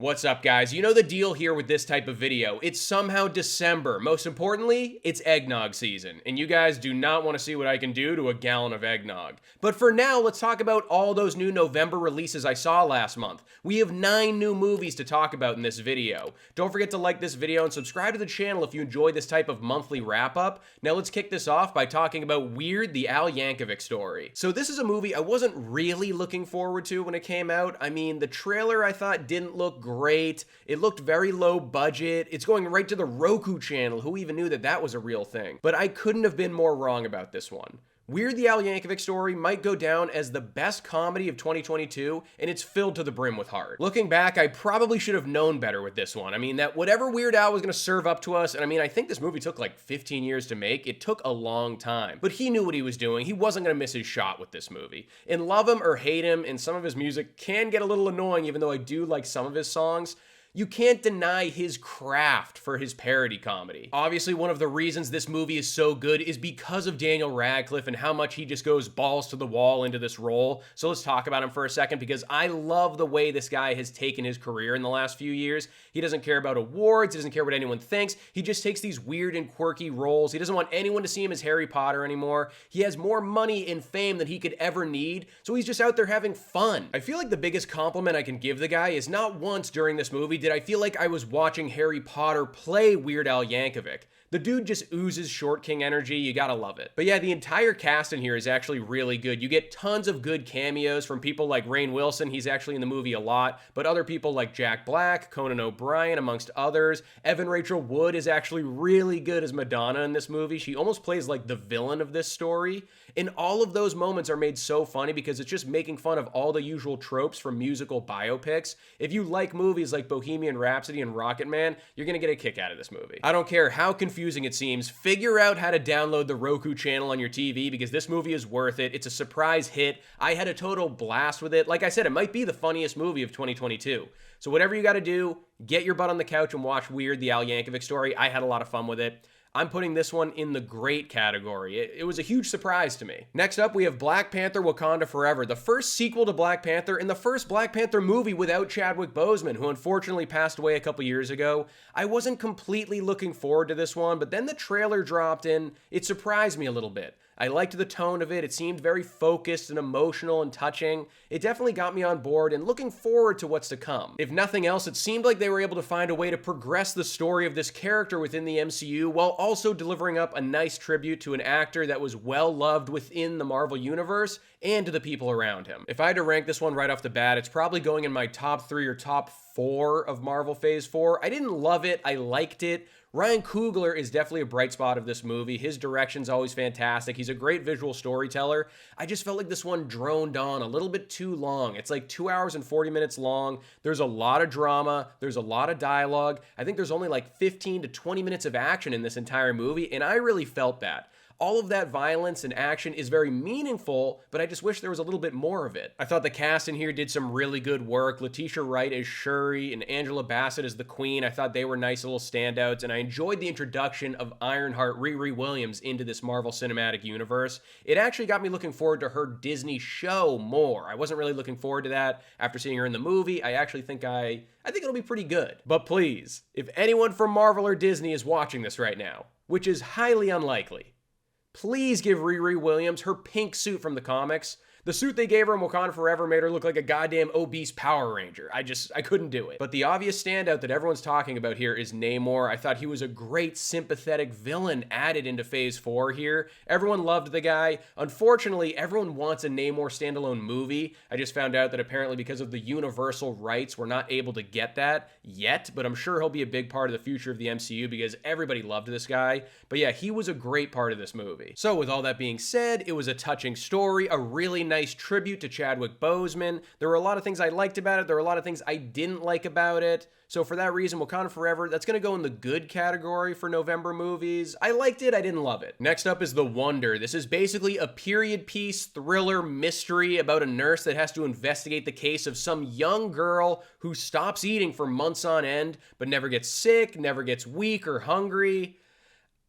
What's up, guys? You know the deal here with this type of video. It's somehow December. Most importantly, it's eggnog season. And you guys do not want to see what I can do to a gallon of eggnog. But for now, let's talk about all those new November releases I saw last month. We have 9 new movies to talk about in this video. Don't forget to like this video and subscribe to the channel if you enjoy this type of monthly wrap-up. Now let's kick this off by talking about Weird, the Al Yankovic story. So this is a movie I wasn't really looking forward to when it came out. I mean, the trailer I thought didn't look great. It looked very low budget. It's going right to the Roku channel. Who even knew that that was a real thing? But I couldn't have been more wrong about this one. Weird, the Al Yankovic story might go down as the best comedy of 2022, and it's filled to the brim with heart. Looking back, I probably should have known better with this one. I mean, that whatever Weird Al was going to serve up to us, and I mean, I think this movie took like 15 years to make. It took a long time. But he knew what he was doing. He wasn't going to miss his shot with this movie. And love him or hate him, and some of his music can get a little annoying, even though I do like some of his songs, you can't deny his craft for his parody comedy. Obviously, one of the reasons this movie is so good is because of Daniel Radcliffe and how much he just goes balls to the wall into this role. So let's talk about him for a second, because I love the way this guy has taken his career in the last few years. He doesn't care about awards. He doesn't care what anyone thinks. He just takes these weird and quirky roles. He doesn't want anyone to see him as Harry Potter anymore. He has more money and fame than he could ever need, so he's just out there having fun. I feel like the biggest compliment I can give the guy is not once during this movie did I feel like I was watching Harry Potter play Weird Al Yankovic. The dude just oozes Short King energy. You gotta love it. But yeah, the entire cast in here is actually really good. You get tons of good cameos from people like Rainn Wilson. He's actually in the movie a lot. But other people like Jack Black, Conan O'Brien, amongst others. Evan Rachel Wood is actually really good as Madonna in this movie. She almost plays like the villain of this story. And all of those moments are made so funny because it's just making fun of all the usual tropes from musical biopics. If you like movies like Bohemian Rhapsody and Rocketman, you're gonna get a kick out of this movie. I don't care how confusing it seems, figure out how to download the Roku channel on your TV, because this movie is worth it. It's a surprise hit. I had a total blast with it. Like I said, it might be the funniest movie of 2022. So whatever you gotta do, get your butt on the couch and watch Weird, the Al Yankovic story. I had a lot of fun with it. I'm putting this one in the great category. It was a huge surprise to me. Next up, we have Black Panther: Wakanda Forever, the first sequel to Black Panther and the first Black Panther movie without Chadwick Boseman, who unfortunately passed away a couple years ago. I wasn't completely looking forward to this one, but then the trailer dropped in. It surprised me a little bit. I liked the tone of it. It seemed very focused and emotional and touching. It definitely got me on board and looking forward to what's to come. If nothing else, it seemed like they were able to find a way to progress the story of this character within the MCU while also delivering up a nice tribute to an actor that was well loved within the Marvel Universe and to the people around him. If I had to rank this one right off the bat, it's probably going in my top 3 or top 4 of Marvel Phase 4. I didn't love it. I liked it. Ryan Coogler is definitely a bright spot of this movie. His direction's always fantastic. He's a great visual storyteller. I just felt like this one droned on a little bit too long. It's like 2 hours and 40 minutes long. There's a lot of drama. There's a lot of dialogue. I think there's only like 15 to 20 minutes of action in this entire movie, and I really felt that. All of that violence and action is very meaningful, but I just wish there was a little bit more of it. I thought the cast in here did some really good work. Letitia Wright as Shuri and Angela Bassett as the Queen. I thought they were nice little standouts, and I enjoyed the introduction of Ironheart Riri Williams into this Marvel Cinematic Universe. It actually got me looking forward to her Disney show more. I wasn't really looking forward to that after seeing her in the movie. I actually think I think it'll be pretty good. But please, if anyone from Marvel or Disney is watching this right now, which is highly unlikely, please give Riri Williams her pink suit from the comics. The suit they gave her in Wakanda Forever made her look like a goddamn obese Power Ranger. I couldn't do it. But the obvious standout that everyone's talking about here is Namor. I thought he was a great sympathetic villain added into Phase 4 here. Everyone loved the guy. Unfortunately, everyone wants a Namor standalone movie. I just found out that apparently because of the Universal rights, we're not able to get that yet, but I'm sure he'll be a big part of the future of the MCU because everybody loved this guy. But yeah, he was a great part of this movie. So with all that being said, it was a touching story, a really nice tribute to Chadwick Boseman. There were a lot of things I liked about it. There were a lot of things I didn't like about it. So for that reason, Wakanda Forever, that's going to go in the good category for November movies. I liked it. I didn't love it. Next up is The Wonder. This is basically a period piece thriller mystery about a nurse that has to investigate the case of some young girl who stops eating for months on end, but never gets sick, never gets weak or hungry.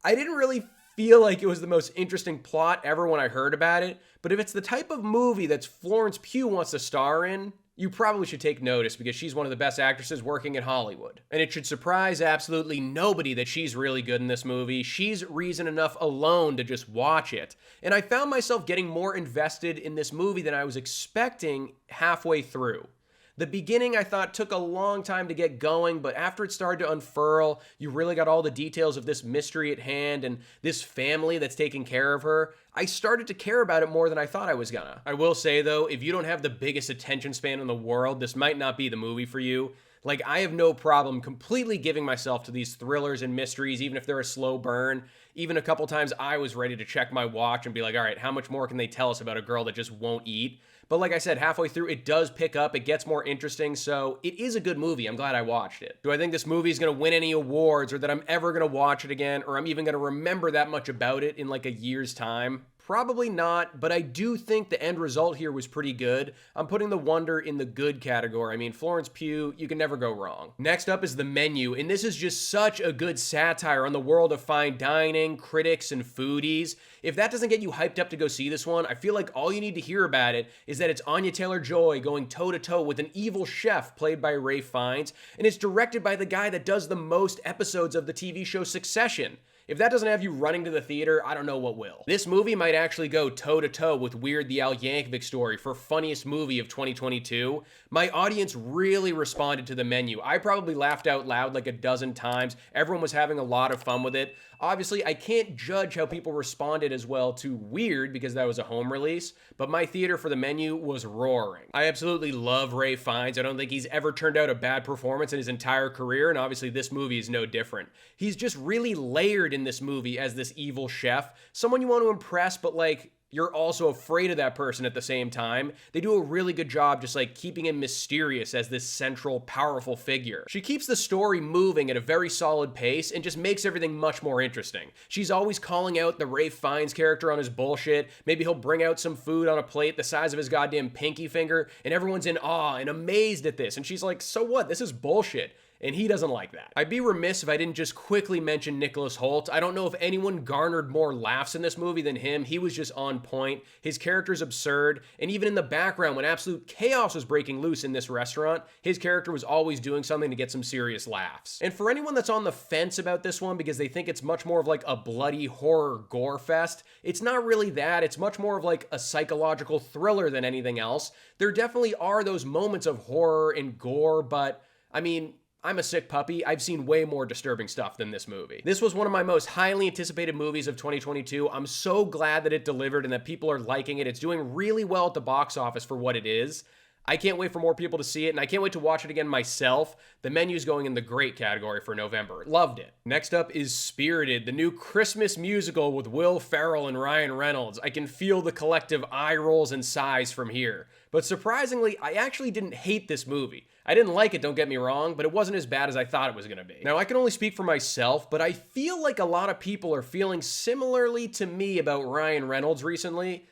I didn't really feel like it was the most interesting plot ever when I heard about it, but if it's the type of movie that Florence Pugh wants to star in, you probably should take notice because she's one of the best actresses working in Hollywood. And it should surprise absolutely nobody that she's really good in this movie. She's reason enough alone to just watch it. And I found myself getting more invested in this movie than I was expecting halfway through. The beginning, I thought, took a long time to get going, but after it started to unfurl, you really got all the details of this mystery at hand and this family that's taking care of her. I started to care about it more than I thought I was gonna. I will say, though, if you don't have the biggest attention span in the world, this might not be the movie for you. Like, I have no problem completely giving myself to these thrillers and mysteries, even if they're a slow burn. Even a couple times I was ready to check my watch and be like, all right, how much more can they tell us about a girl that just won't eat? But like I said, halfway through, it does pick up, it gets more interesting, so it is a good movie. I'm glad I watched it. Do I think this movie is gonna win any awards, or that I'm ever gonna watch it again, or I'm even gonna remember that much about it in like a year's time? Probably not, but I do think the end result here was pretty good. I'm putting The Wonder in the good category. I mean, Florence Pugh, you can never go wrong. Next up is The Menu, and this is just such a good satire on the world of fine dining, critics, and foodies. If that doesn't get you hyped up to go see this one, I feel like all you need to hear about it is that it's Anya Taylor-Joy going toe-to-toe with an evil chef played by Ralph Fiennes, and it's directed by the guy that does the most episodes of the TV show Succession. If that doesn't have you running to the theater, I don't know what will. This movie might actually go toe-to-toe with Weird the Al Yankovic Story for funniest movie of 2022. My audience really responded to The Menu. I probably laughed out loud like a dozen times. Everyone was having a lot of fun with it. Obviously, I can't judge how people responded as well to Weird because that was a home release, but my theater for The Menu was roaring. I absolutely love Ralph Fiennes. I don't think he's ever turned out a bad performance in his entire career, and obviously this movie is no different. He's just really layered in this movie as this evil chef, someone you want to impress, but like, you're also afraid of that person at the same time. They do a really good job just like keeping him mysterious as this central, powerful figure. She keeps the story moving at a very solid pace and just makes everything much more interesting. She's always calling out the Ralph Fiennes character on his bullshit. Maybe he'll bring out some food on a plate the size of his goddamn pinky finger, and everyone's in awe and amazed at this. And she's like, so what? This is bullshit. And he doesn't like that. I'd be remiss if I didn't just quickly mention Nicholas Hoult. I don't know if anyone garnered more laughs in this movie than him. He was just on point. His character's absurd. And even in the background, when absolute chaos was breaking loose in this restaurant, his character was always doing something to get some serious laughs. And for anyone that's on the fence about this one because they think it's much more of like a bloody horror gore fest, it's not really that. It's much more of like a psychological thriller than anything else. There definitely are those moments of horror and gore, but I mean, I'm a sick puppy. I've seen way more disturbing stuff than this movie. This was one of my most highly anticipated movies of 2022. I'm so glad that it delivered and that people are liking it. It's doing really well at the box office for what it is. I can't wait for more people to see it, and I can't wait to watch it again myself. The Menu's going in the great category for November. Loved it. Next up is Spirited, the new Christmas musical with Will Ferrell and Ryan Reynolds. I can feel the collective eye rolls and sighs from here. But surprisingly, I actually didn't hate this movie. I didn't like it, don't get me wrong, but it wasn't as bad as I thought it was gonna be. Now, I can only speak for myself, but I feel like a lot of people are feeling similarly to me about Ryan Reynolds recently.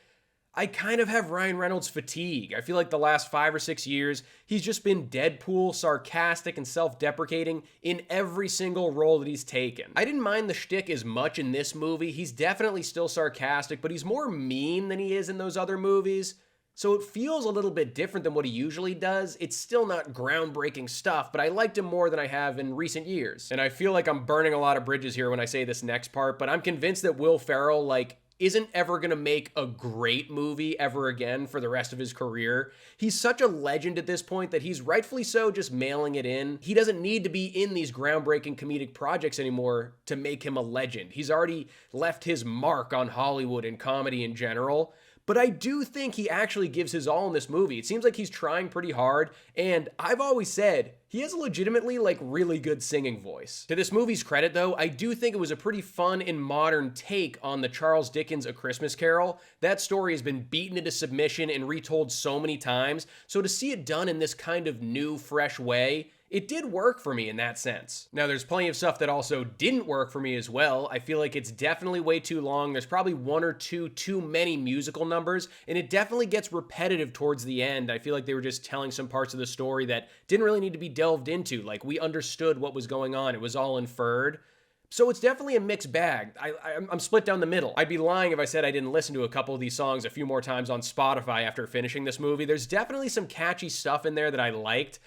I kind of have Ryan Reynolds fatigue. I feel like the last 5 or 6 years, he's just been Deadpool, sarcastic, and self-deprecating in every single role that he's taken. I didn't mind the shtick as much in this movie. He's definitely still sarcastic, but he's more mean than he is in those other movies. So it feels a little bit different than what he usually does. It's still not groundbreaking stuff, but I liked him more than I have in recent years. And I feel like I'm burning a lot of bridges here when I say this next part, but I'm convinced that Will Ferrell, isn't ever gonna make a great movie ever again for the rest of his career. He's such a legend at this point that he's rightfully so just mailing it in. He doesn't need to be in these groundbreaking comedic projects anymore to make him a legend. He's already left his mark on Hollywood and comedy in general. But I do think he actually gives his all in this movie. It seems like he's trying pretty hard, and I've always said, he has a legitimately, really good singing voice. To this movie's credit, though, I do think it was a pretty fun and modern take on the Charles Dickens A Christmas Carol. That story has been beaten into submission and retold so many times, so to see it done in this kind of new, fresh way, it did work for me in that sense. Now, there's plenty of stuff that also didn't work for me as well. I feel like it's definitely way too long. There's probably one or two too many musical numbers, and it definitely gets repetitive towards the end. I feel like they were just telling some parts of the story that didn't really need to be delved into. Like, we understood what was going on. It was all inferred. So it's definitely a mixed bag. I'm split down the middle. I'd be lying if I said I didn't listen to a couple of these songs a few more times on Spotify after finishing this movie. There's definitely some catchy stuff in there that I liked,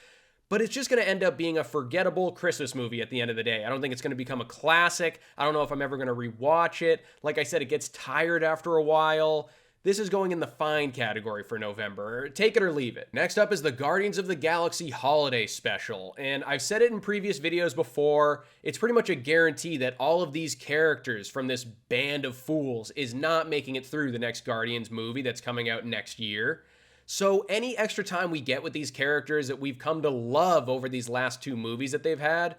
but it's just going to end up being a forgettable Christmas movie at the end of the day. I don't think it's going to become a classic. I don't know if I'm ever going to rewatch it. Like I said, it gets tired after a while. This is going in the fine category for November. Take it or leave it. Next up is the Guardians of the Galaxy Holiday Special. And I've said it in previous videos before, it's pretty much a guarantee that all of these characters from this band of fools is not making it through the next Guardians movie that's coming out next year. So any extra time we get with these characters that we've come to love over these last two movies that they've had,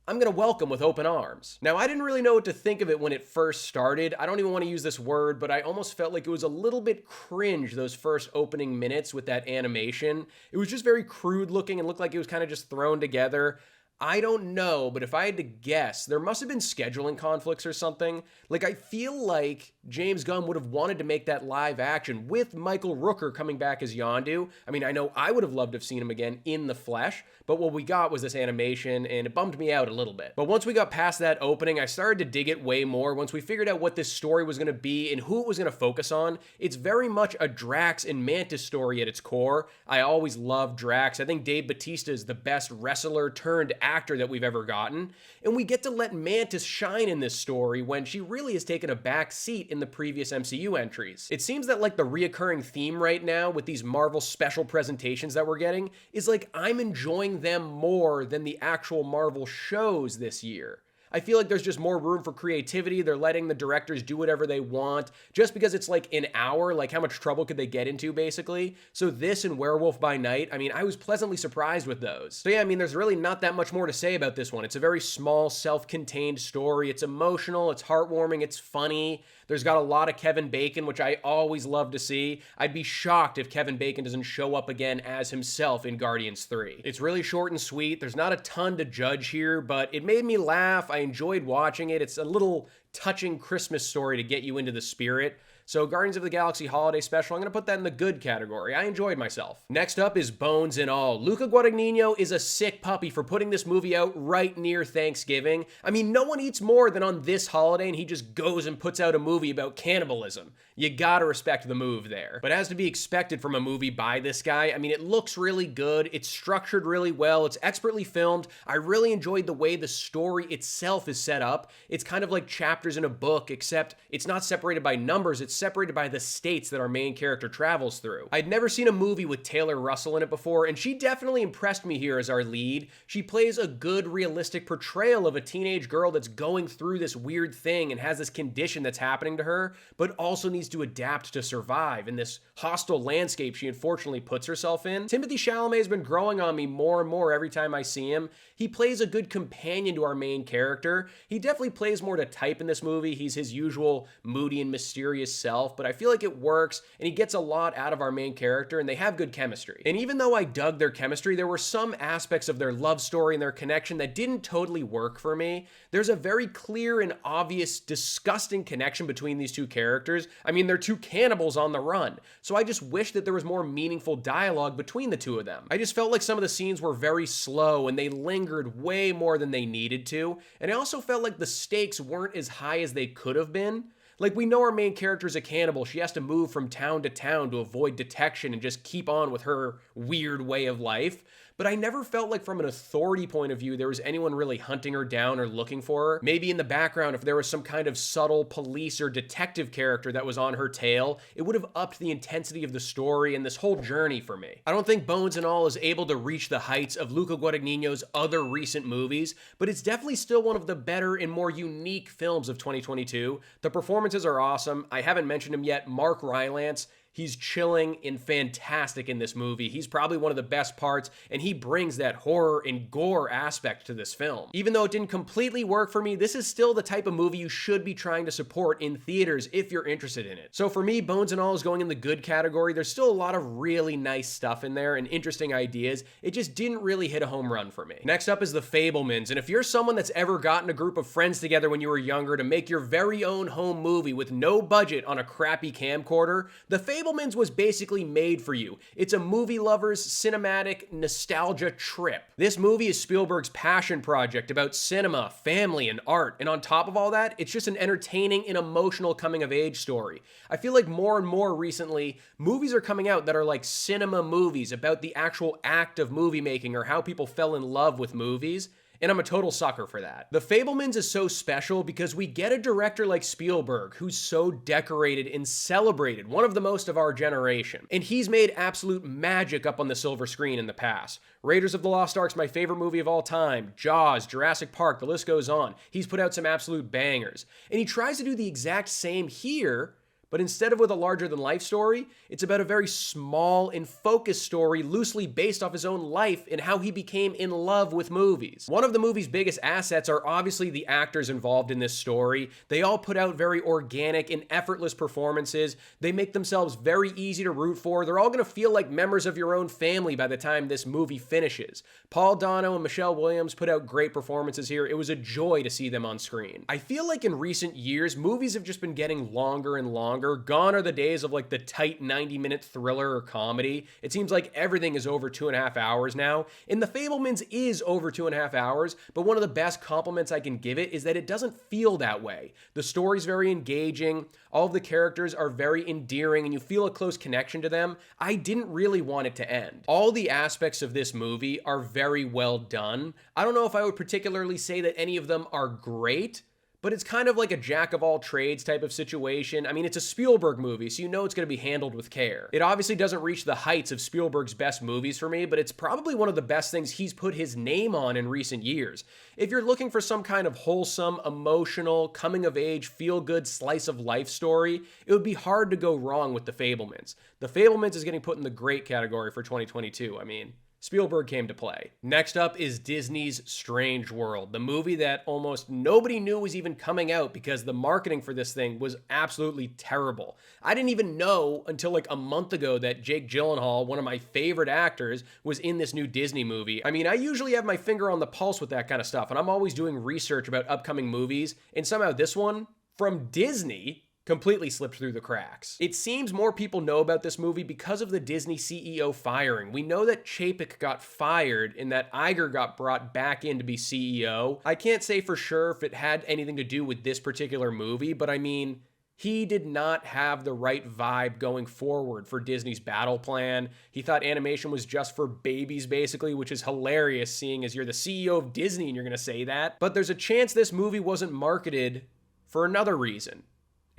I'm going to welcome with open arms. Now, I didn't really know what to think of it when it first started. I don't even want to use this word, but I almost felt like it was a little bit cringe, those first opening minutes with that animation. It was just very crude looking and looked like it was kind of just thrown together. I don't know, but if I had to guess, there must have been scheduling conflicts or something. Like, I feel like James Gunn would have wanted to make that live action with Michael Rooker coming back as Yondu. I mean, I know I would have loved to have seen him again in the flesh, but what we got was this animation, and it bummed me out a little bit. But once we got past that opening, I started to dig it way more. Once we figured out what this story was going to be and who it was going to focus on, it's very much a Drax and Mantis story at its core. I always loved Drax. I think Dave Bautista is the best wrestler turned actor that we've ever gotten, and we get to let Mantis shine in this story when she really has taken a back seat in the previous MCU entries. It seems that like the reoccurring theme right now with these Marvel special presentations that we're getting is like I'm enjoying them more than the actual Marvel shows this year. I feel like there's just more room for creativity. They're letting the directors do whatever they want just because it's like an hour. Like, how much trouble could they get into, basically? So this and Werewolf by Night, I mean, I was pleasantly surprised with those. So yeah, I mean, there's really not that much more to say about this one. It's a very small, self-contained story. It's emotional, it's heartwarming, it's funny. There's got a lot of Kevin Bacon, which I always love to see. I'd be shocked if Kevin Bacon doesn't show up again as himself in Guardians 3. It's really short and sweet. There's not a ton to judge here, but it made me laugh. I enjoyed watching it. It's a little touching Christmas story to get you into the spirit. So Guardians of the Galaxy Holiday Special, I'm going to put that in the good category. I enjoyed myself. Next up is Bones and All. Luca Guadagnino is a sick puppy for putting this movie out right near Thanksgiving. I mean, no one eats more than on this holiday, and he just goes and puts out a movie about cannibalism. You gotta respect the move there. But as to be expected from a movie by this guy, I mean, it looks really good. It's structured really well. It's expertly filmed. I really enjoyed the way the story itself is set up. It's kind of like chapters in a book, except it's not separated by numbers. It's separated by the states that our main character travels through. I'd never seen a movie with Taylor Russell in it before, and she definitely impressed me here as our lead. She plays a good, realistic portrayal of a teenage girl that's going through this weird thing and has this condition that's happening to her, but also needs to adapt to survive in this hostile landscape she unfortunately puts herself in. Timothée Chalamet has been growing on me more and more every time I see him. He plays a good companion to our main character. He definitely plays more to type in this movie. He's his usual moody and mysterious self, but I feel like it works, and he gets a lot out of our main character, and they have good chemistry. And even though I dug their chemistry, there were some aspects of their love story and their connection that didn't totally work for me. There's a very clear and obvious, disgusting connection between these two characters. I mean, they're two cannibals on the run, so I just wish that there was more meaningful dialogue between the two of them. I just felt like some of the scenes were very slow, and they lingered way more than they needed to, and I also felt like the stakes weren't as high as they could have been. Like, we know our main character is a cannibal. She has to move from town to town to avoid detection and just keep on with her weird way of life. But I never felt like from an authority point of view there was anyone really hunting her down or looking for her. Maybe in the background, if there was some kind of subtle police or detective character that was on her tail, it would have upped the intensity of the story and this whole journey for me. I don't think Bones and All is able to reach the heights of Luca Guadagnino's other recent movies, but it's definitely still one of the better and more unique films of 2022. The performances are awesome. I haven't mentioned him yet, Mark Rylance. He's chilling and fantastic in this movie. He's probably one of the best parts, and he brings that horror and gore aspect to this film. Even though it didn't completely work for me, this is still the type of movie you should be trying to support in theaters if you're interested in it. So for me, Bones and All is going in the good category. There's still a lot of really nice stuff in there and interesting ideas. It just didn't really hit a home run for me. Next up is The Fabelmans, and if you're someone that's ever gotten a group of friends together when you were younger to make your very own home movie with no budget on a crappy camcorder, The Fabelmans Fabelmans was basically made for you. It's a movie lover's cinematic nostalgia trip. This movie is Spielberg's passion project about cinema, family, and art. And on top of all that, it's just an entertaining and emotional coming-of-age story. I feel like more and more recently, movies are coming out that are like cinema movies about the actual act of movie making or how people fell in love with movies. And I'm a total sucker for that. The Fabelmans is so special because we get a director like Spielberg who's so decorated and celebrated, one of the most of our generation. And he's made absolute magic up on the silver screen in the past. Raiders of the Lost Ark's my favorite movie of all time. Jaws, Jurassic Park, the list goes on. He's put out some absolute bangers. And he tries to do the exact same here, but instead of with a larger-than-life story, it's about a very small and focused story loosely based off his own life and how he became in love with movies. One of the movie's biggest assets are obviously the actors involved in this story. They all put out very organic and effortless performances. They make themselves very easy to root for. They're all going to feel like members of your own family by the time this movie finishes. Paul Dano and Michelle Williams put out great performances here. It was a joy to see them on screen. I feel like in recent years, movies have just been getting longer and longer. Gone are the days of like the tight 90-minute thriller or comedy. It seems like everything is over 2.5 hours now. And The Fabelmans is over 2.5 hours, but one of the best compliments I can give it is that it doesn't feel that way. The story's very engaging. All of the characters are very endearing and you feel a close connection to them. I didn't really want it to end. All the aspects of this movie are very well done. I don't know if I would particularly say that any of them are great, but it's kind of like a jack-of-all-trades type of situation. I mean, it's a Spielberg movie, so you know it's going to be handled with care. It obviously doesn't reach the heights of Spielberg's best movies for me, but it's probably one of the best things he's put his name on in recent years. If you're looking for some kind of wholesome, emotional, coming-of-age, feel-good slice-of-life story, it would be hard to go wrong with The Fabelmans. The Fabelmans is getting put in the great category for 2022, I mean. Spielberg came to play. Next up is Disney's Strange World, the movie that almost nobody knew was even coming out because the marketing for this thing was absolutely terrible. I didn't even know until like a month ago that Jake Gyllenhaal, one of my favorite actors, was in this new Disney movie. I mean, I usually have my finger on the pulse with that kind of stuff, and I'm always doing research about upcoming movies, and somehow this one, from Disney, completely slipped through the cracks. It seems more people know about this movie because of the Disney CEO firing. We know that Chapek got fired and that Iger got brought back in to be CEO. I can't say for sure if it had anything to do with this particular movie, but I mean, he did not have the right vibe going forward for Disney's battle plan. He thought animation was just for babies, basically, which is hilarious seeing as you're the CEO of Disney and you're gonna say that. But there's a chance this movie wasn't marketed for another reason.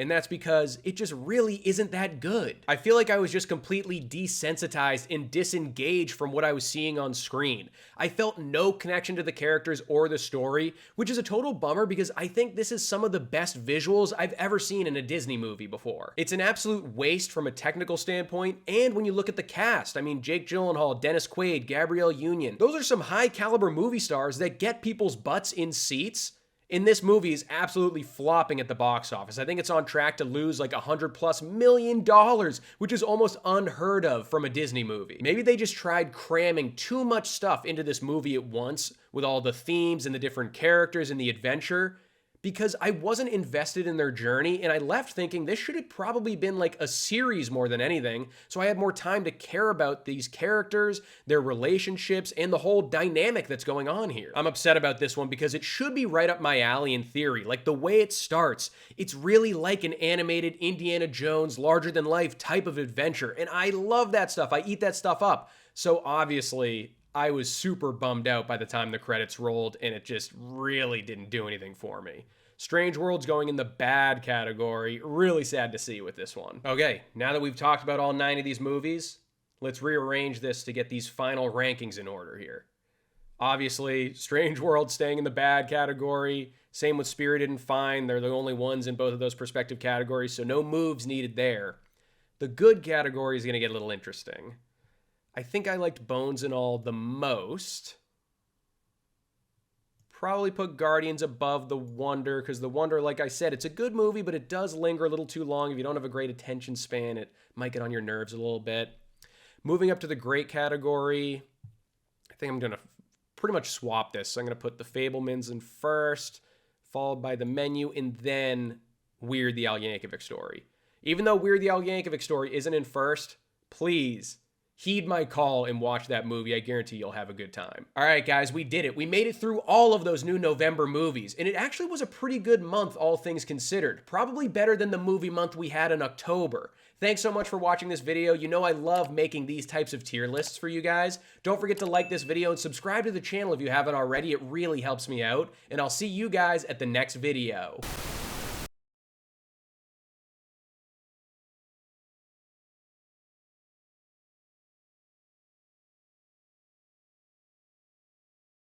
And that's because it just really isn't that good. I feel like I was just completely desensitized and disengaged from what I was seeing on screen. I felt no connection to the characters or the story, which is a total bummer because I think this is some of the best visuals I've ever seen in a Disney movie before. It's an absolute waste from a technical standpoint, and when you look at the cast, I mean, Jake Gyllenhaal, Dennis Quaid, Gabrielle Union, those are some high caliber movie stars that get people's butts in seats. And this movie is absolutely flopping at the box office. I think it's on track to lose like $100+ million, which is almost unheard of from a Disney movie. Maybe they just tried cramming too much stuff into this movie at once with all the themes and the different characters and the adventure, because I wasn't invested in their journey and I left thinking this should have probably been like a series more than anything, so I had more time to care about these characters, their relationships, and the whole dynamic that's going on here. I'm upset about this one because it should be right up my alley in theory. Like the way it starts, it's really like an animated Indiana Jones, larger-than-life type of adventure, and I love that stuff. I eat that stuff up. So obviously, I was super bummed out by the time the credits rolled, and it just really didn't do anything for me. Strange World's going in the bad category. Really sad to see with this one. Okay, now that we've talked about all 9 of these movies, let's rearrange this to get these final rankings in order here. Obviously, Strange World staying in the bad category. Same with Spirited and Fine. They're the only ones in both of those respective categories, so no moves needed there. The good category is going to get a little interesting. I think I liked Bones and All the most. Probably put Guardians above The Wonder, because The Wonder, like I said, it's a good movie, but it does linger a little too long. If you don't have a great attention span, it might get on your nerves a little bit. Moving up to the great category, I think I'm going to pretty much swap this. So I'm going to put The Fabelmans in first, followed by The Menu, and then Weird, the Al Yankovic Story. Even though Weird the Al Yankovic Story isn't in first, please heed my call and watch that movie. I guarantee you'll have a good time. All right, guys, we did it. We made it through all of those new November movies, and it actually was a pretty good month, all things considered. Probably better than the movie month we had in October. Thanks so much for watching this video. You know I love making these types of tier lists for you guys. Don't forget to like this video and subscribe to the channel if you haven't already. It really helps me out, and I'll see you guys at the next video.